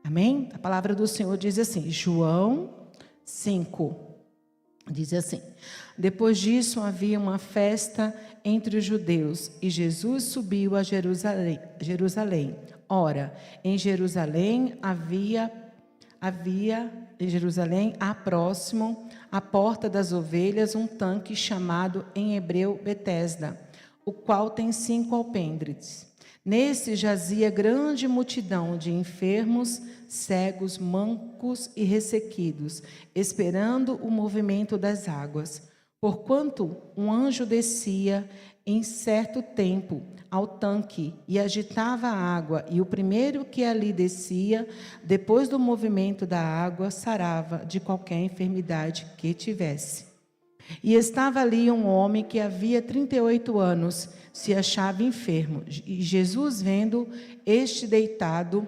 Amém? A palavra do Senhor diz assim, João 5, diz assim: depois disso havia uma festa entre os judeus e Jesus subiu a Jerusalém. Ora, em Jerusalém há próximo à porta das ovelhas um tanque chamado em hebreu Betesda, o qual tem 5 alpendres. Nesse jazia grande multidão de enfermos, cegos, mancos e ressequidos, esperando o movimento das águas. Porquanto um anjo descia em certo tempo ao tanque e agitava a água, e o primeiro que ali descia, depois do movimento da água, sarava de qualquer enfermidade que tivesse. E estava ali um homem que havia 38 anos, se achava enfermo. E Jesus, vendo este deitado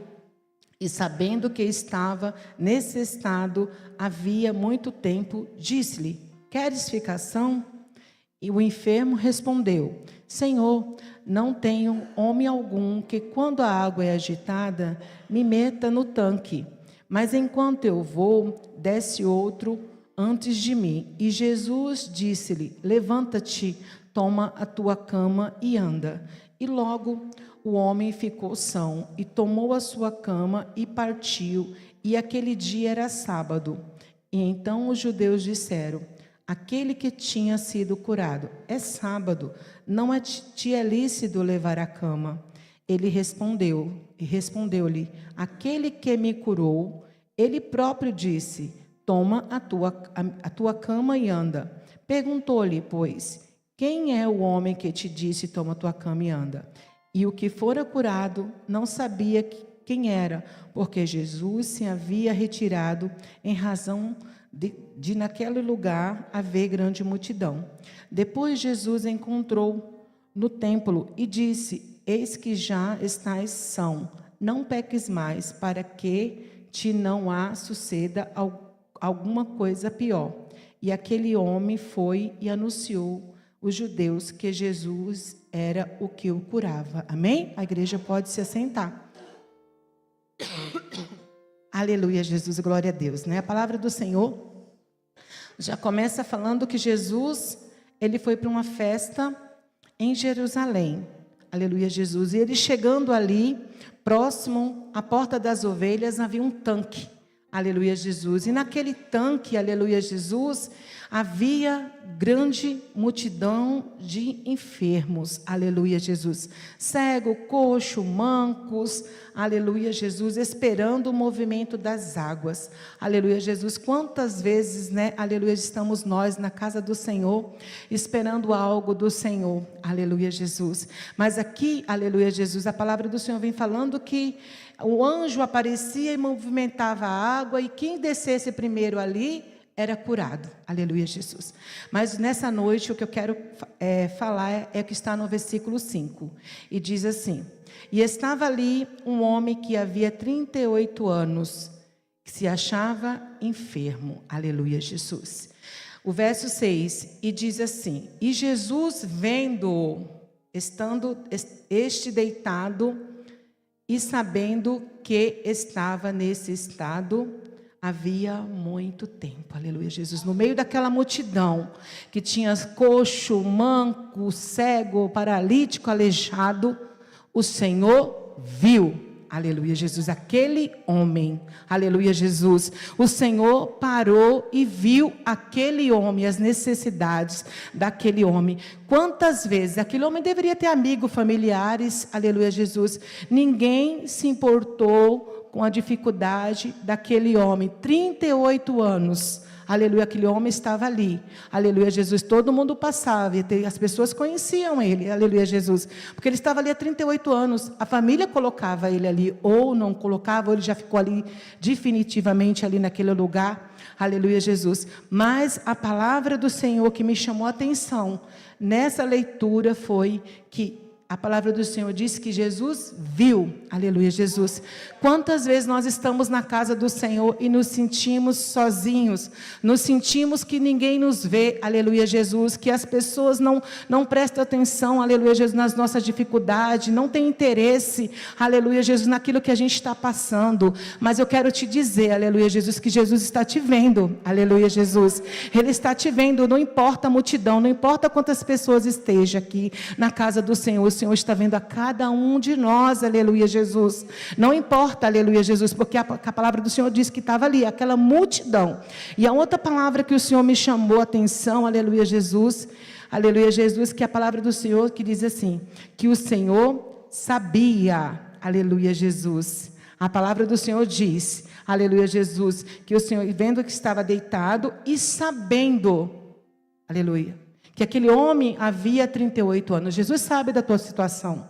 e sabendo que estava nesse estado havia muito tempo, disse-lhe: queres ficação? E o enfermo respondeu: Senhor, não tenho homem algum que, quando a água é agitada, me meta no tanque. Mas enquanto eu vou, desce outro antes de mim. E Jesus disse-lhe: levanta-te, toma a tua cama e anda. E logo o homem ficou são, e tomou a sua cama e partiu. E aquele dia era sábado. E então os judeus disseram: aquele que tinha sido curado, é sábado, não te é lícito levar a cama. Ele respondeu-lhe: aquele que me curou, ele próprio disse: toma a tua cama e anda. Perguntou-lhe, pois, quem é o homem que te disse: toma a tua cama e anda? E o que fora curado não sabia quem era, porque Jesus se havia retirado em razão de naquele lugar haver grande multidão. Depois Jesus encontrou no templo e disse: eis que já estás são, não peques mais, para que te não suceda alguma coisa pior. E aquele homem foi e anunciou os judeus que Jesus era o que o curava. Amém? A igreja pode se assentar. Aleluia, Jesus, glória a Deus, né? A palavra do Senhor já começa falando que Jesus, ele foi para uma festa em Jerusalém. Aleluia, Jesus. E ele chegando ali, próximo à porta das ovelhas, havia um tanque. Aleluia, Jesus. E naquele tanque, aleluia, Jesus, havia grande multidão de enfermos. Aleluia, Jesus. Cego, coxo, mancos. Aleluia, Jesus, esperando o movimento das águas. Aleluia, Jesus. Quantas vezes, né? Aleluia, estamos nós na casa do Senhor, esperando algo do Senhor. Aleluia, Jesus. Mas aqui, aleluia, Jesus, a palavra do Senhor vem falando que o anjo aparecia e movimentava a água, e quem descesse primeiro ali era curado. Aleluia, Jesus. Mas nessa noite o que eu quero falar é o que está no versículo 5. E diz assim: e estava ali um homem que havia 38 anos, que se achava enfermo. Aleluia, Jesus. O verso 6, e diz assim: e Jesus, vendo, estando este deitado, e sabendo que estava nesse estado havia muito tempo. Aleluia, Jesus. No meio daquela multidão que tinha coxo, manco, cego, paralítico, aleijado, o Senhor viu. Aleluia, Jesus. Aquele homem. Aleluia, Jesus. O Senhor parou e viu aquele homem, as necessidades daquele homem. Quantas vezes aquele homem deveria ter amigos, familiares. Aleluia, Jesus. Ninguém se importou com a dificuldade daquele homem. 38 anos. Aleluia, aquele homem estava ali. Aleluia, Jesus. Todo mundo passava e as pessoas conheciam ele. Aleluia, Jesus. Porque ele estava ali há 38 anos. A família colocava ele ali, ou não colocava, ou ele já ficou ali definitivamente ali naquele lugar. Aleluia, Jesus. Mas a palavra do Senhor que me chamou a atenção nessa leitura foi que a palavra do Senhor diz que Jesus viu, aleluia, Jesus. Quantas vezes nós estamos na casa do Senhor e nos sentimos sozinhos, nos sentimos que ninguém nos vê, aleluia, Jesus, que as pessoas não prestam atenção, aleluia, Jesus, nas nossas dificuldades, não tem interesse, aleluia, Jesus, naquilo que a gente está passando, mas eu quero te dizer, aleluia, Jesus, que Jesus está te vendo, aleluia, Jesus, Ele está te vendo, não importa a multidão, não importa quantas pessoas estejam aqui na casa do Senhor, o Senhor está vendo a cada um de nós, aleluia, Jesus. Não importa, aleluia, Jesus, porque a palavra do Senhor diz que estava ali, aquela multidão. E a outra palavra que o Senhor me chamou a atenção, aleluia, Jesus, que é a palavra do Senhor que diz assim, que o Senhor sabia, aleluia, Jesus. A palavra do Senhor diz, aleluia, Jesus, que o Senhor, vendo que estava deitado e sabendo, aleluia, que aquele homem havia 38 anos. Jesus sabe da tua situação.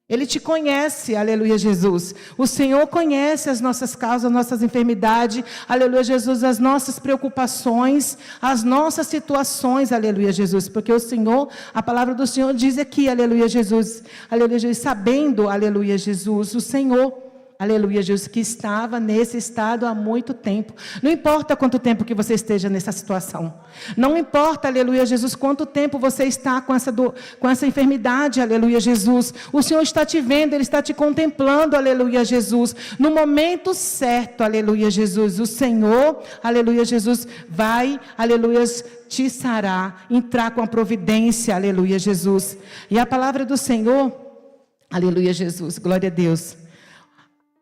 Ele te conhece, aleluia, Jesus. O Senhor conhece as nossas causas, as nossas enfermidades, aleluia, Jesus, as nossas preocupações, as nossas situações, aleluia, Jesus. Porque o Senhor, a palavra do Senhor diz aqui, aleluia, Jesus, sabendo, aleluia, Jesus, o Senhor, aleluia, Jesus, que estava nesse estado há muito tempo. Não importa quanto tempo que você esteja nessa situação. Não importa, aleluia, Jesus, quanto tempo você está com essa enfermidade, aleluia, Jesus. O Senhor está te vendo, Ele está te contemplando, aleluia, Jesus. No momento certo, aleluia, Jesus. O Senhor, aleluia, Jesus, vai, aleluia, te sarar, entrar com a providência, aleluia, Jesus. E a palavra do Senhor, aleluia, Jesus, glória a Deus.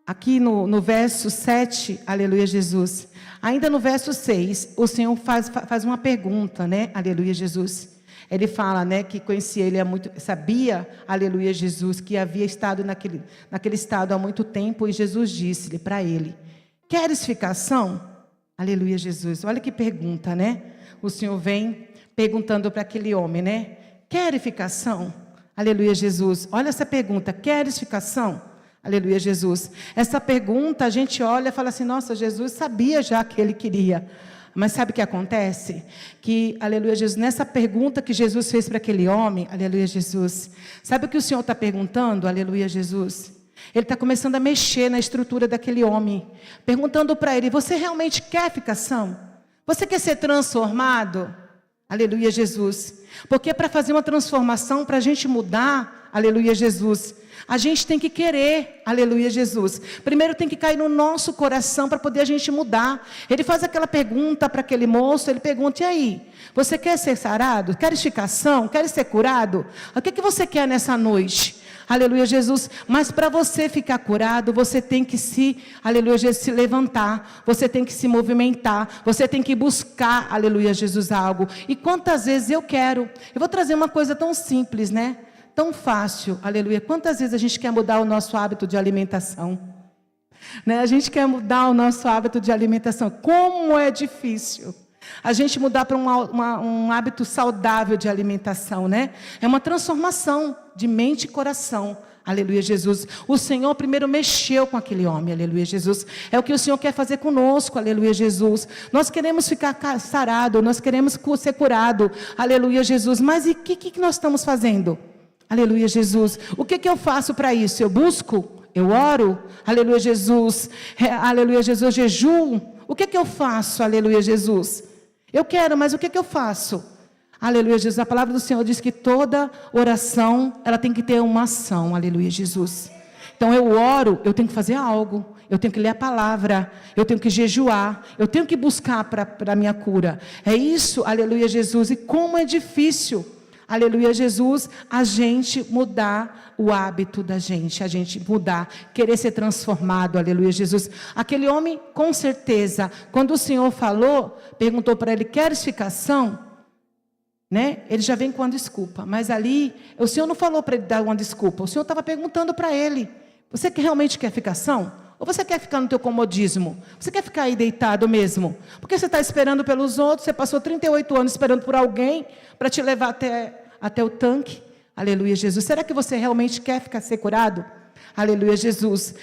Aqui no verso 7, aleluia, Jesus. Ainda no verso 6, o Senhor faz uma pergunta, né? Aleluia, Jesus. Ele fala, né, que conhecia ele há muito, sabia, aleluia, Jesus, que havia estado naquele estado há muito tempo, e Jesus disse-lhe para ele: queres ficar são? Aleluia, Jesus. Olha que pergunta, né? O Senhor vem perguntando para aquele homem, né? Queres ficar são? Aleluia, Jesus. Olha essa pergunta: queres ficar são? Aleluia, Jesus. Essa pergunta a gente olha e fala assim: nossa, Jesus sabia já que ele queria. Mas sabe o que acontece? Que, aleluia, Jesus, nessa pergunta que Jesus fez para aquele homem, aleluia, Jesus, sabe o que o Senhor está perguntando? Aleluia, Jesus. Ele está começando a mexer na estrutura daquele homem, perguntando para ele: você realmente quer ficar são? Você quer ser transformado? Aleluia, Jesus. Porque para fazer uma transformação, para a gente mudar, aleluia, Jesus, a gente tem que querer, aleluia, Jesus. Primeiro tem que cair no nosso coração para poder a gente mudar. Ele faz aquela pergunta para aquele moço, ele pergunta: e aí, você quer ser sarado? Quer ficar são? Quer ser curado? O que você quer nessa noite? Aleluia, Jesus. Mas para você ficar curado, você tem que aleluia, Jesus, se levantar. Você tem que se movimentar. Você tem que buscar, aleluia, Jesus, algo. E quantas vezes eu vou trazer uma coisa tão simples, né? Tão fácil, aleluia. Quantas vezes a gente quer mudar o nosso hábito de alimentação? Né? A gente quer mudar o nosso hábito de alimentação. Como é difícil a gente mudar para um hábito saudável de alimentação, né? É uma transformação de mente e coração. Aleluia, Jesus. O Senhor primeiro mexeu com aquele homem, aleluia, Jesus. É o que o Senhor quer fazer conosco, aleluia, Jesus. Nós queremos ficar sarado, nós queremos ser curado, aleluia, Jesus. Mas e o que nós estamos fazendo? Aleluia, Jesus. O que eu faço para isso? Eu busco? Eu oro? Aleluia, Jesus. Aleluia, Jesus. Jejum? O que eu faço? Aleluia, Jesus. Eu quero, mas o que eu faço? Aleluia, Jesus. A palavra do Senhor diz que toda oração, ela tem que ter uma ação. Aleluia, Jesus. Então eu oro, eu tenho que fazer algo. Eu tenho que ler a palavra, eu tenho que jejuar, eu tenho que buscar para a minha cura. É isso, aleluia, Jesus. E como é difícil, aleluia, Jesus, a gente mudar o hábito da gente, a gente mudar, querer ser transformado, aleluia, Jesus. Aquele homem, com certeza, quando o Senhor falou, perguntou para ele: queres ficar são? Né? Ele já vem com uma desculpa, mas ali, o Senhor não falou para ele dar uma desculpa, o Senhor estava perguntando para ele: você realmente quer ficar são? Ou você quer ficar no teu comodismo? Você quer ficar aí deitado mesmo? Porque você está esperando pelos outros, você passou 38 anos esperando por alguém para te levar até o tanque. Aleluia, Jesus. Será que você realmente quer ser curado? Aleluia, Jesus.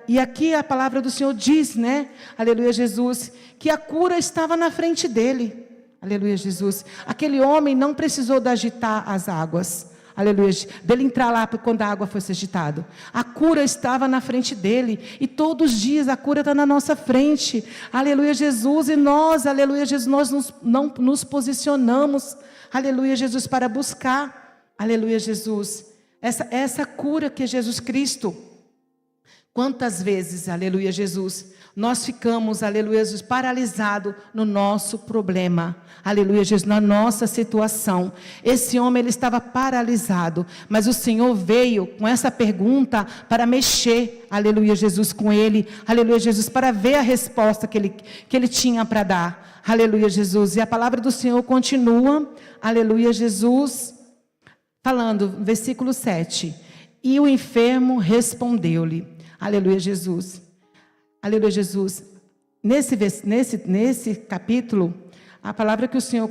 E aqui a palavra do Senhor diz, né? Aleluia, Jesus, que a cura estava na frente dele. Aleluia, Jesus. Aquele homem não precisou de agitar as águas. aleluia, dele entrar lá quando a água fosse agitada. A cura estava na frente dele, e todos os dias a cura está na nossa frente, aleluia Jesus, e nós, aleluia Jesus, nós não nos posicionamos, aleluia Jesus, para buscar, aleluia Jesus, essa cura que é Jesus Cristo. Quantas vezes, aleluia Jesus, nós ficamos, aleluia Jesus, paralisados no nosso problema, aleluia Jesus, na nossa situação. Esse homem, ele estava paralisado, mas o Senhor veio com essa pergunta para mexer, aleluia Jesus, com ele, aleluia Jesus, para ver a resposta que ele tinha para dar, aleluia Jesus. E a palavra do Senhor continua, aleluia Jesus, falando, versículo 7, e o enfermo respondeu-lhe, aleluia Jesus, aleluia Jesus. Nesse capítulo, a palavra que o Senhor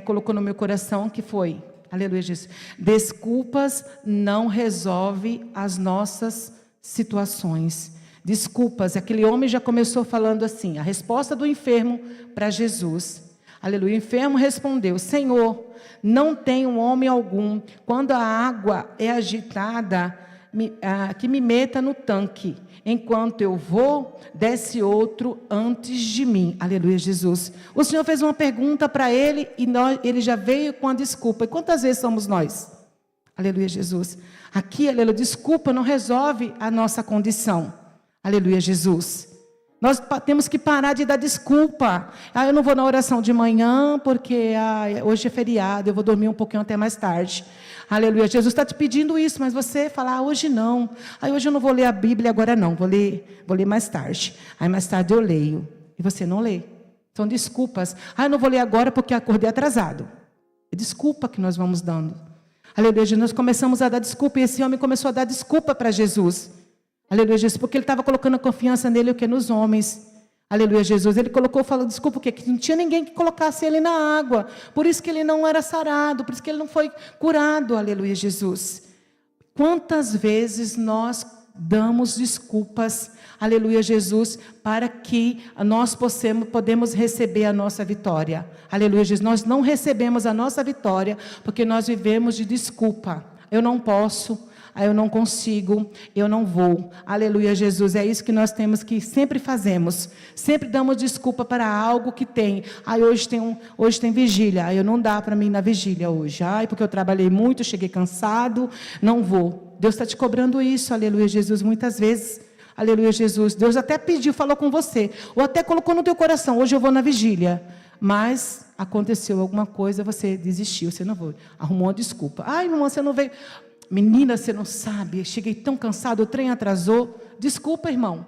colocou no meu coração, que foi, aleluia Jesus, desculpas não resolve as nossas situações. Desculpas, aquele homem já começou falando assim, a resposta do enfermo para Jesus, aleluia. O enfermo respondeu, Senhor, não tenho homem algum, quando a água é agitada, que me meta no tanque. Enquanto eu vou, desce outro antes de mim. Aleluia, Jesus. O Senhor fez uma pergunta para ele e ele já veio com a desculpa. E quantas vezes somos nós? Aleluia, Jesus. Aqui, aleluia, desculpa não resolve a nossa condição. Aleluia, Jesus. Nós temos que parar de dar desculpa. Eu não vou na oração de manhã porque hoje é feriado, eu vou dormir um pouquinho até mais tarde. Aleluia, Jesus está te pedindo isso, mas você fala, hoje não. Hoje eu não vou ler a Bíblia agora não, vou ler mais tarde. Aí mais tarde eu leio. E você não lê. São desculpas. Eu não vou ler agora porque acordei atrasado. É desculpa que nós vamos dando. Aleluia, Jesus, nós começamos a dar desculpa e esse homem começou a dar desculpa para Jesus. Aleluia, Jesus, porque ele estava colocando a confiança nele, o que? Nos homens. Aleluia, Jesus. Ele colocou, falou, desculpa, porque não tinha ninguém que colocasse ele na água. Por isso que ele não era sarado, por isso que ele não foi curado. Aleluia, Jesus. Quantas vezes nós damos desculpas, aleluia, Jesus, para que nós podemos receber a nossa vitória. Aleluia, Jesus. Nós não recebemos a nossa vitória porque nós vivemos de desculpa. Eu não posso. Eu não consigo, eu não vou. Aleluia, Jesus. É isso que nós temos que sempre fazemos. Sempre damos desculpa para algo que tem. Hoje tem vigília. Eu não dá para mim ir na vigília hoje. Porque eu trabalhei muito, cheguei cansado, não vou. Deus está te cobrando isso, aleluia, Jesus, muitas vezes. Aleluia, Jesus. Deus até pediu, falou com você. Ou até colocou no teu coração, hoje eu vou na vigília. Mas aconteceu alguma coisa, você desistiu, você não foi. Arrumou uma desculpa. Irmã, você não veio. Menina, você não sabe, cheguei tão cansado, o trem atrasou. Desculpa, irmão.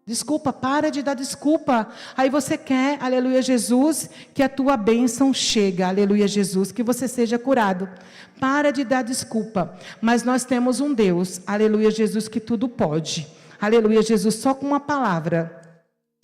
Desculpa, para de dar desculpa. Aí você quer, aleluia, Jesus, que a tua bênção chegue, aleluia, Jesus, que você seja curado. Para de dar desculpa. Mas nós temos um Deus, aleluia, Jesus, que tudo pode. Aleluia, Jesus, só com uma palavra.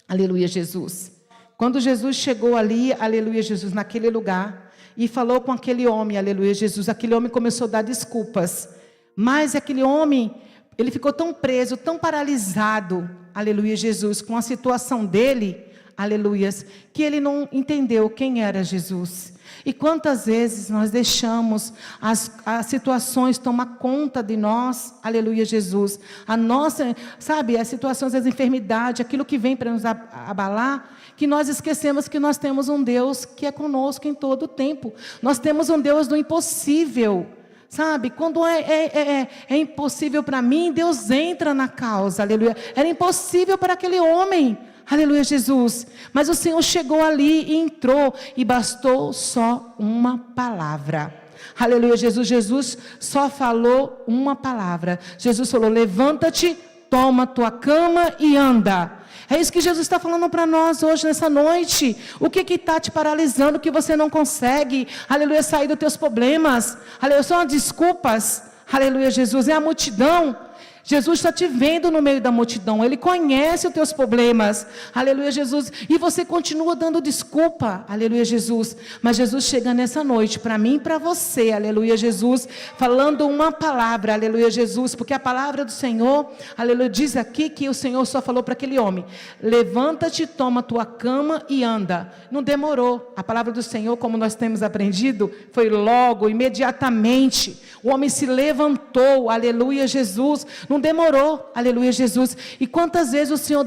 Aleluia, Jesus. Quando Jesus chegou ali, aleluia, Jesus, naquele lugar, e falou com aquele homem, aleluia, Jesus, aquele homem começou a dar desculpas, mas aquele homem, ele ficou tão preso, tão paralisado, aleluia, Jesus, com a situação dele, aleluia, que ele não entendeu quem era Jesus. E quantas vezes nós deixamos as situações tomar conta de nós, aleluia, Jesus, as situações das enfermidades, aquilo que vem para nos abalar, que nós esquecemos que nós temos um Deus que é conosco em todo o tempo. Nós temos um Deus do impossível, sabe? Quando é impossível para mim, Deus entra na causa, aleluia. Era impossível para aquele homem, aleluia, Jesus. Mas o Senhor chegou ali e entrou, e bastou só uma palavra. Aleluia, Jesus. Jesus só falou uma palavra. Jesus falou, levanta-te, toma tua cama e anda. É isso que Jesus está falando para nós hoje, nessa noite. O que está te paralisando, que você não consegue, aleluia, sair dos teus problemas? Aleluia, são as desculpas, aleluia, Jesus. É a multidão, Jesus está te vendo no meio da multidão, Ele conhece os teus problemas, aleluia Jesus, e você continua dando desculpa, aleluia Jesus, mas Jesus chega nessa noite, para mim e para você, aleluia Jesus, falando uma palavra, aleluia Jesus, porque a palavra do Senhor, aleluia, diz aqui que o Senhor só falou para aquele homem, levanta-te, toma tua cama e anda, não demorou, a palavra do Senhor, como nós temos aprendido, foi logo, imediatamente, o homem se levantou, aleluia Jesus, não demorou, aleluia Jesus, e quantas vezes o Senhor,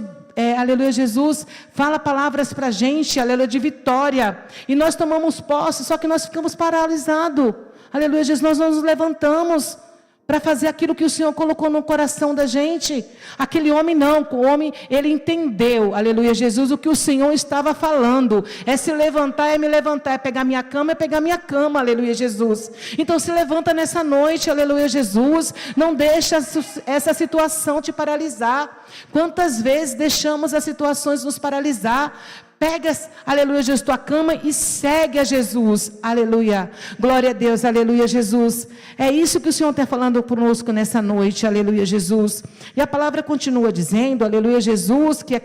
aleluia Jesus, fala palavras para a gente, aleluia, de vitória, e nós tomamos posse, só que nós ficamos paralisados, aleluia Jesus, nós não nos levantamos, para fazer aquilo que o Senhor colocou no coração da gente. Aquele homem não, o homem, ele entendeu, aleluia Jesus, o que o Senhor estava falando, é se levantar, é me levantar, é pegar minha cama, é pegar minha cama, aleluia Jesus. Então se levanta nessa noite, aleluia Jesus, não deixa essa situação te paralisar. Quantas vezes deixamos as situações nos paralisar? Pega, aleluia Jesus, tua cama e segue a Jesus, aleluia, glória a Deus, aleluia Jesus, é isso que o Senhor está falando conosco nessa noite, aleluia Jesus, e a palavra continua dizendo, aleluia Jesus, que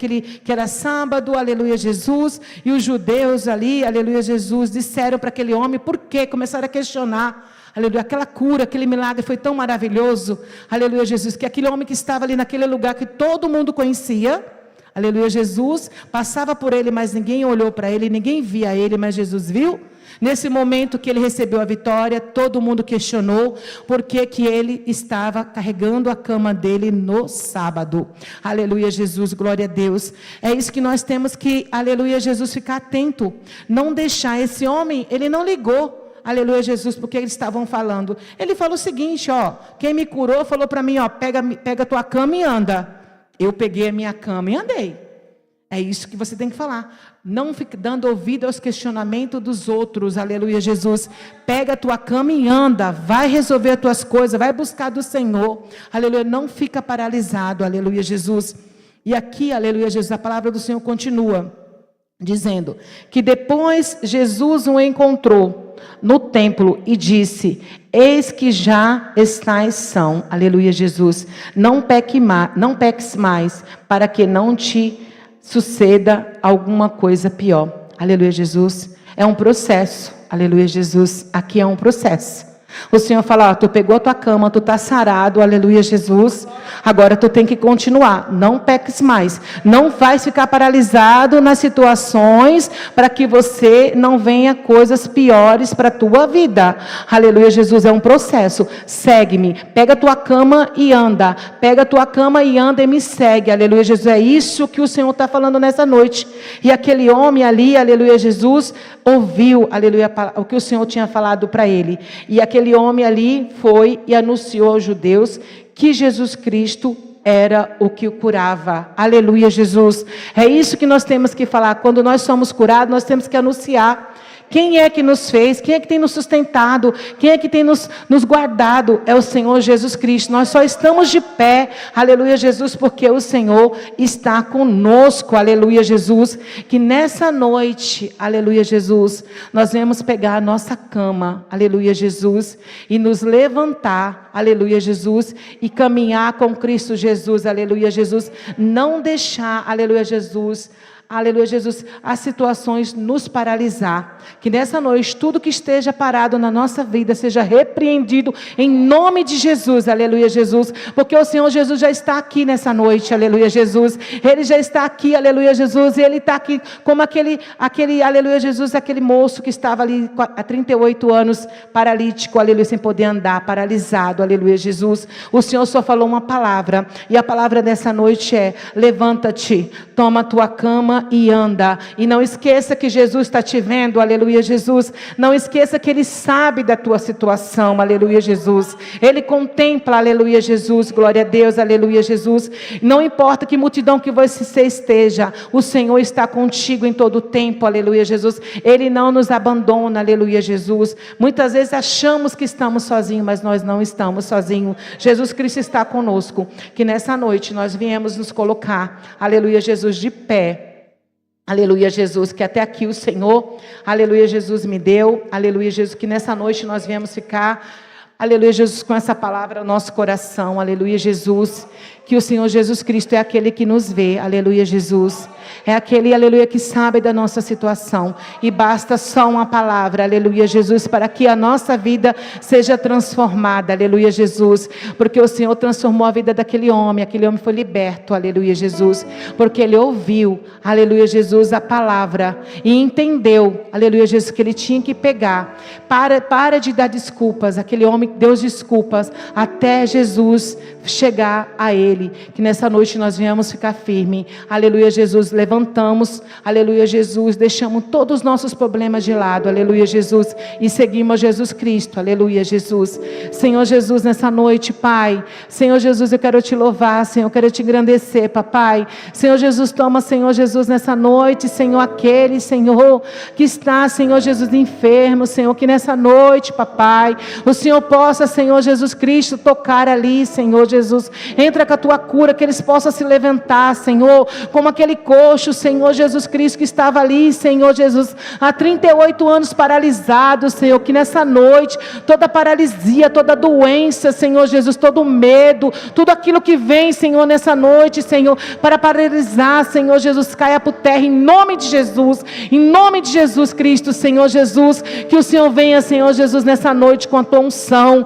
era sábado, aleluia Jesus, e os judeus ali, aleluia Jesus, disseram para aquele homem, por quê? Começaram a questionar, aleluia, aquela cura, aquele milagre foi tão maravilhoso, aleluia Jesus, que aquele homem que estava ali naquele lugar que todo mundo conhecia, aleluia Jesus, passava por ele, mas ninguém olhou para ele, ninguém via ele, mas Jesus viu. Nesse momento que ele recebeu a vitória, todo mundo questionou por que ele estava carregando a cama dele no sábado. Aleluia Jesus, glória a Deus. É isso que nós temos que, aleluia Jesus, ficar atento. Não deixar esse homem, ele não ligou. Aleluia Jesus, porque eles estavam falando. Ele falou o seguinte, ó, quem me curou falou para mim, ó, pega tua cama e anda. Eu peguei a minha cama e andei. É isso que você tem que falar. Não fique dando ouvido aos questionamentos dos outros. Aleluia, Jesus. Pega a tua cama e anda. Vai resolver as tuas coisas. Vai buscar do Senhor. Aleluia. Não fica paralisado. Aleluia, Jesus. E aqui, aleluia, Jesus, a palavra do Senhor continua dizendo que depois Jesus o encontrou no templo e disse, eis que já estais são, aleluia Jesus, não peques mais, para que não te suceda alguma coisa pior, aleluia Jesus, é um processo, aleluia Jesus, aqui é um processo. O Senhor fala, ó, tu pegou a tua cama, tu está sarado, aleluia Jesus, agora tu tem que continuar, não peques mais, não vai ficar paralisado nas situações, para que você não venha coisas piores para a tua vida, aleluia Jesus, é um processo, segue-me, pega a tua cama e anda, pega a tua cama e anda e me segue, aleluia Jesus, é isso que o Senhor está falando nessa noite, e aquele homem ali, aleluia Jesus, ouviu, aleluia, o que o Senhor tinha falado para ele, e aquele homem ali foi e anunciou aos judeus que Jesus Cristo era o que o curava, aleluia Jesus, é isso que nós temos que falar, quando nós somos curados, nós temos que anunciar, quem é que nos fez, quem é que tem nos sustentado, quem é que tem nos guardado, é o Senhor Jesus Cristo, nós só estamos de pé, aleluia Jesus, porque o Senhor está conosco, aleluia Jesus, que nessa noite, aleluia Jesus, nós vamos pegar a nossa cama, aleluia Jesus, e nos levantar, aleluia Jesus, e caminhar com Cristo Jesus, aleluia Jesus, não deixar, aleluia Jesus, aleluia Jesus, as situações nos paralisar, que nessa noite tudo que esteja parado na nossa vida seja repreendido em nome de Jesus, aleluia Jesus, porque o Senhor Jesus já está aqui nessa noite, aleluia Jesus, Ele já está aqui, aleluia Jesus, e Ele está aqui como aquele, aleluia Jesus, aquele moço que estava ali há 38 anos, paralítico, aleluia, sem poder andar, paralisado, aleluia Jesus, o Senhor só falou uma palavra, e a palavra dessa noite é, levanta-te, toma a tua cama e anda, e não esqueça que Jesus está te vendo, aleluia Jesus, não esqueça que Ele sabe da tua situação, aleluia Jesus, Ele contempla, aleluia Jesus, glória a Deus, aleluia Jesus, não importa que multidão que você esteja, o Senhor está contigo em todo o tempo, aleluia Jesus, Ele não nos abandona, aleluia Jesus, muitas vezes achamos que estamos sozinhos, mas nós não estamos sozinhos, Jesus Cristo está conosco, que nessa noite nós viemos nos colocar, aleluia Jesus, de pé, aleluia Jesus, que até aqui o Senhor, aleluia Jesus me deu, aleluia Jesus, que nessa noite nós viemos ficar aleluia, Jesus, com essa palavra ao nosso coração, aleluia, Jesus, que o Senhor Jesus Cristo é aquele que nos vê, aleluia, Jesus, é aquele, aleluia, que sabe da nossa situação, e basta só uma palavra, aleluia, Jesus, para que a nossa vida seja transformada, aleluia, Jesus, porque o Senhor transformou a vida daquele homem, aquele homem foi liberto, aleluia, Jesus, porque ele ouviu, aleluia, Jesus, a palavra, e entendeu, aleluia, Jesus, que ele tinha que pegar, para de dar desculpas, aquele homem deu desculpas, até Jesus chegar a ele, que nessa noite nós venhamos ficar firme, aleluia, Jesus, levantamos, aleluia, Jesus, deixamos todos os nossos problemas de lado, aleluia, Jesus, e seguimos Jesus Cristo, aleluia, Jesus, Senhor Jesus, nessa noite, Pai, Senhor Jesus, eu quero te louvar, Senhor, eu quero te engrandecer, Papai, Senhor Jesus, toma, Senhor Jesus, nessa noite, Senhor, aquele, Senhor, que está, Senhor Jesus, enfermo, Senhor, que nessa noite, Papai, o Senhor possa, Senhor Jesus Cristo, tocar ali, Senhor Jesus, entra com a tua cura, que eles possam se levantar, Senhor, como aquele coxo, Senhor Jesus Cristo, que estava ali, Senhor Jesus, há 38 anos paralisado, Senhor, que nessa noite, toda paralisia, toda doença, Senhor Jesus, todo medo, tudo aquilo que vem, Senhor, nessa noite, Senhor, para paralisar, Senhor Jesus, caia por terra, em nome de Jesus Cristo, Senhor Jesus, que o Senhor venha, Senhor Jesus, nessa noite, com a tua unção,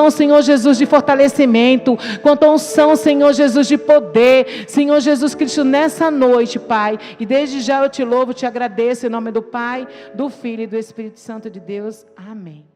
Senhor Jesus, de fortalecimento, com a tua unção, Senhor Jesus, de poder, Senhor Jesus Cristo, nessa noite, Pai, e desde já eu te louvo, te agradeço, em nome do Pai, do Filho e do Espírito Santo de Deus, amém.